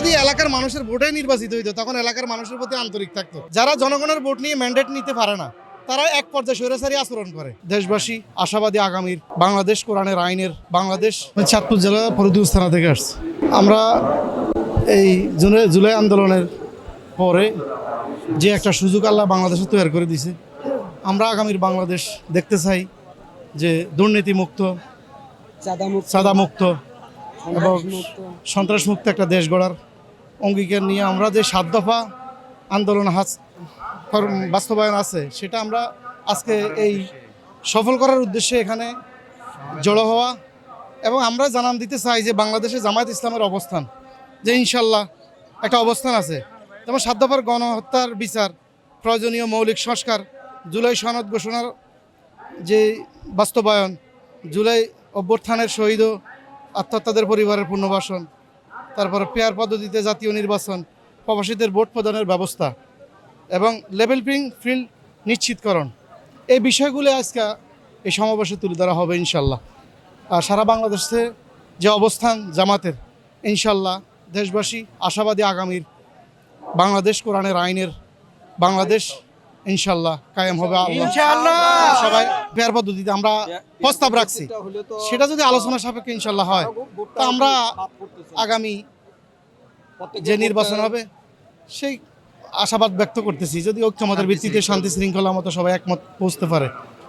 যদি এলাকার মানুষের ভোটে নির্বাচিত হইতো তখন এলাকার মানুষের প্রতি আন্তরিক থাকতো। যারা জনগণের ভোট নিয়ে ম্যান্ডেট নিতে পারে না, তারা এক পর্যায়ে স্বৈরাচারী আচরণ করে। দেশবাসী আশাবাদী আগামীর বাংলাদেশ কোরআনের আইনের বাংলাদেশ। চাঁদপুর জেলা ফরিদগঞ্জ থানা থেকে আসছে। আমরা এই জুলাই আন্দোলনের পরে যে একটা সুযোগ আল্লাহ বাংলাদেশে তৈরি করে দিয়েছে, আমরা আগামীর বাংলাদেশ দেখতে চাই যে দুর্নীতিমুক্ত, চাঁদামুক্ত এবং সন্ত্রাসমুক্ত একটা দেশ গড়ার অঙ্গীকার নিয়ে আমরা যে ৭ দফা আন্দোলন বাস্তবায়ন আছে, সেটা আমরা আজকে এই সফল করার উদ্দেশ্যে এখানে জড়ো হওয়া। এবং আমরা জানান দিতে চাই যে বাংলাদেশে জামায়াত ইসলামের অবস্থান, যে ইনশাল্লাহ একটা অবস্থান আছে। যেমন ৭ দফার গণহত্যার বিচার, প্রয়োজনীয় মৌলিক সংস্কার, জুলাই সনদ ঘোষণার যে বাস্তবায়ন, জুলাই অভ্যুত্থানের শহীদ ও আত্মহত্যাদের পরিবারের পুনর্বাসন, তারপরে পেয়ার পদ্ধতিতে জাতীয় নির্বাচন, প্রবাসীদের ভোট প্রদানের ব্যবস্থা এবং লেভেল প্লেইং ফিল্ড নিশ্চিতকরণ, এই বিষয়গুলো আজকে এই সমাবেশে তুলে ধরা হবে ইনশাল্লাহ। আর সারা বাংলাদেশে যে অবস্থান জামাতের, ইনশাল্লাহ দেশবাসী আশাবাদী আগামীর বাংলাদেশ কোরআনের আইনের বাংলাদেশ ইনশাল্লাহ কায়েম হবে ইনশাআল্লাহ। সবাই পেয়ার পদ্ধতিতে আমরা প্রস্তাব রাখছি, সেটা যদি আলোচনা সাপেক্ষে ইনশাল্লাহ হয়, তা আমরা আগামী যে নির্বাচন হবে সেই আশাবাদ ব্যক্ত করতেছি। যদি ঐক্যমতের ভিত্তিতে শান্তি শৃঙ্খলা মতো সবাই একমত পৌঁছতে পারে,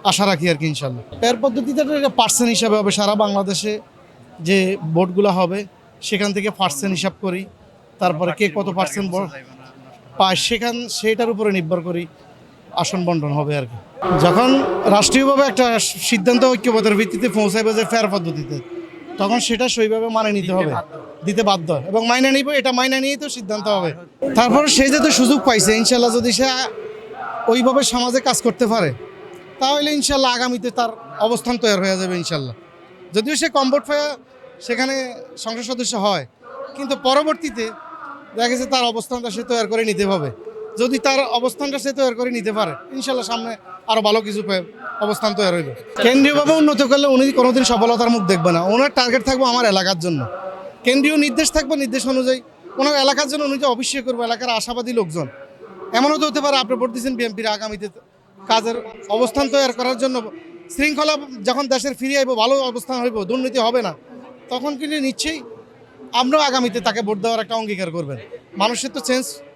আশা রাখি আর কি ইনশাল্লাহ। পেয়ার পদ্ধতিতে পার্সেন্ট হিসাবে হবে, সারা বাংলাদেশে যে ভোটগুলো হবে সেখান থেকে পার্সেন্ট হিসাব করি, তারপরে কে কত পার্সেন্ট পায় সেটার উপরে নির্ভর করি আসন বন্টন হবে আর কি। যখন রাষ্ট্রীয়ভাবে একটা সিদ্ধান্ত ঐক্যমতের ভিত্তিতে পৌঁছাবে যে ফেয়ার পদ্ধতিতে, তখন সেটা সেইভাবে মানে নিতে হবে, দিতে বাধ্য এবং মাইনে নিব, এটা মাইনে নিয়েই তো সিদ্ধান্ত হবে। তারপর সে যেহেতু সুযোগ পাইছে, ইনশাল্লাহ যদি সে ওইভাবে সমাজে কাজ করতে পারে, তাহলে ইনশাল্লাহ আগামীতে তার অবস্থান তৈরি হয়ে যাবে ইনশাল্লাহ। যদিও সে কমফোর্ট হয়ে সেখানে সংসদ সদস্য হয়, কিন্তু পরবর্তীতে দেখা গেছে তার অবস্থানটা সে তৈরি করে নিতে হবে। যদি তার অবস্থানটা সে তৈরি করে নিতে পারে, ইনশাল্লাহ সামনে আরও ভালো কিছু অবস্থান তৈরি হইবে। কেন্দ্রীয়ভাবে উন্নত করলে উনি কোনোদিন সফলতার মুখ দেখবে না। ওনার টার্গেট থাকবে আমার এলাকার জন্য, কেন্দ্রীয় নির্দেশ থাকবে, নির্দেশ অনুযায়ী ওনার এলাকার জন্য উনি যে অবশ্যই করবে, এলাকার আশাবাদী লোকজন। এমনও তো হতে পারে আপনি ভোট দিচ্ছেন বিএনপির, আগামীতে কাজের অবস্থান তৈরি করার জন্য শৃঙ্খলা যখন দেশের ফিরে আইব, ভালো অবস্থান হইব, দুর্নীতি হবে না, তখন কিন্তু নিশ্চয়ই আমরাও আগামীতে তাকে ভোট দেওয়ার একটা অঙ্গীকার করবেন। মানুষের তো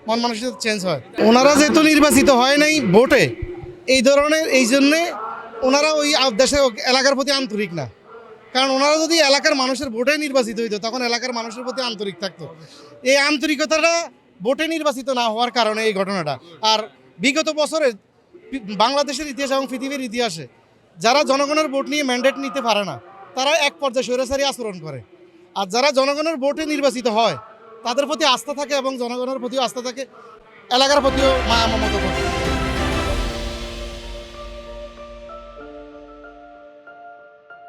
মন মানুষের চেঞ্জ হয়। ওনারা যেহেতু নির্বাচিত হয় নাই ভোটে, এই ধরনের, এই জন্যে ওনারা ওই দেশের এলাকার প্রতি আন্তরিক না। কারণ ওনারা যদি এলাকার মানুষের ভোটে নির্বাচিত হইতো, তখন এলাকার মানুষের প্রতি আন্তরিক থাকতো। এই আন্তরিকতাটা ভোটে নির্বাচিত না হওয়ার কারণে এই ঘটনাটা। আর বিগত বছরে বাংলাদেশের ইতিহাস এবং পৃথিবীর ইতিহাসে যারা জনগণের ভোট নিয়ে ম্যান্ডেট নিতে পারে না, তারা এক পর্যায়ে স্বৈরাচারী আচরণ করে। আর যারা জনগণের ভোটে নির্বাচিত হয়, তাদের প্রতি আস্থা থাকে এবং জনগণের প্রতিও আস্থা থাকে, এলাকার প্রতিও মায়া মমতা থাকে।